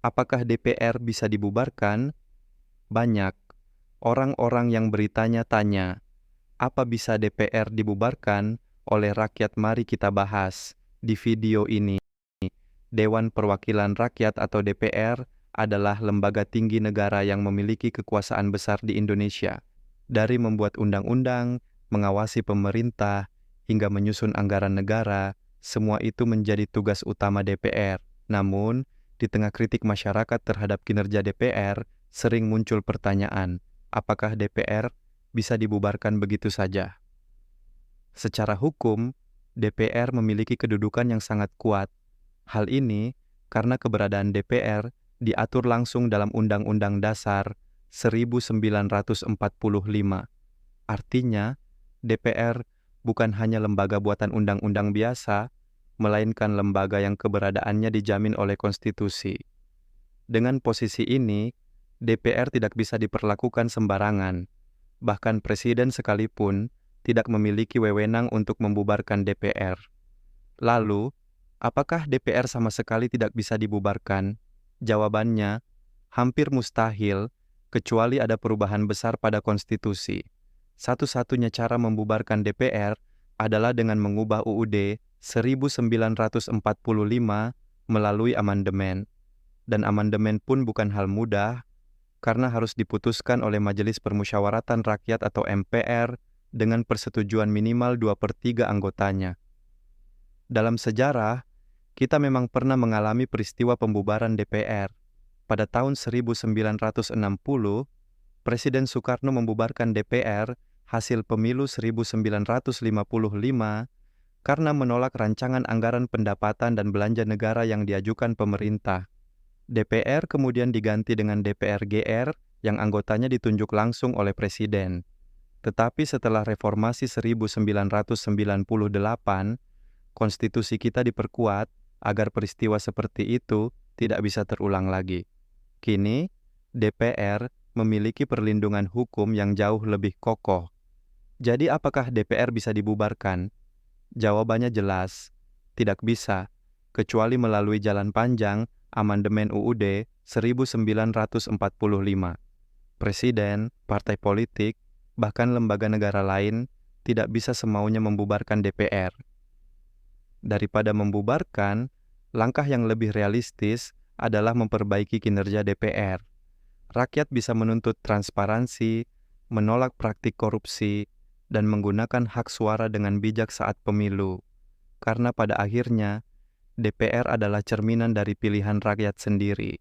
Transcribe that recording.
Apakah DPR bisa dibubarkan? Banyak orang-orang yang bertanya-tanya, apa bisa DPR dibubarkan oleh rakyat? Mari kita bahas di video ini. Dewan Perwakilan Rakyat atau DPR adalah lembaga tinggi negara yang memiliki kekuasaan besar di Indonesia. Dari membuat undang-undang, mengawasi pemerintah, hingga menyusun anggaran negara, semua itu menjadi tugas utama DPR. Namun, di tengah kritik masyarakat terhadap kinerja DPR, sering muncul pertanyaan, apakah DPR bisa dibubarkan begitu saja? Secara hukum, DPR memiliki kedudukan yang sangat kuat. Hal ini karena keberadaan DPR diatur langsung dalam Undang-Undang Dasar 1945. Artinya, DPR bukan hanya lembaga buatan undang-undang biasa, melainkan lembaga yang keberadaannya dijamin oleh konstitusi. Dengan posisi ini, DPR tidak bisa diperlakukan sembarangan. Bahkan presiden sekalipun tidak memiliki wewenang untuk membubarkan DPR. Lalu, apakah DPR sama sekali tidak bisa dibubarkan? Jawabannya, hampir mustahil, kecuali ada perubahan besar pada konstitusi. Satu-satunya cara membubarkan DPR adalah dengan mengubah UUD 1945 melalui amandemen. Dan amandemen pun bukan hal mudah, karena harus diputuskan oleh Majelis Permusyawaratan Rakyat atau MPR dengan persetujuan minimal 2/3 anggotanya. Dalam sejarah, kita memang pernah mengalami peristiwa pembubaran DPR. Pada tahun 1960, Presiden Soekarno membubarkan DPR hasil pemilu 1955 karena menolak rancangan anggaran pendapatan dan belanja negara yang diajukan pemerintah. DPR kemudian diganti dengan DPR GR yang anggotanya ditunjuk langsung oleh Presiden. Tetapi setelah reformasi 1998, konstitusi kita diperkuat agar peristiwa seperti itu tidak bisa terulang lagi. Kini, DPR memiliki perlindungan hukum yang jauh lebih kokoh. Jadi apakah DPR bisa dibubarkan? Jawabannya jelas, tidak bisa, kecuali melalui jalan panjang amandemen UUD 1945. Presiden, partai politik, bahkan lembaga negara lain tidak bisa semaunya membubarkan DPR. Daripada membubarkan, langkah yang lebih realistis adalah memperbaiki kinerja DPR. Rakyat bisa menuntut transparansi, menolak praktik korupsi, dan menggunakan hak suara dengan bijak saat pemilu. Karena pada akhirnya, DPR adalah cerminan dari pilihan rakyat sendiri.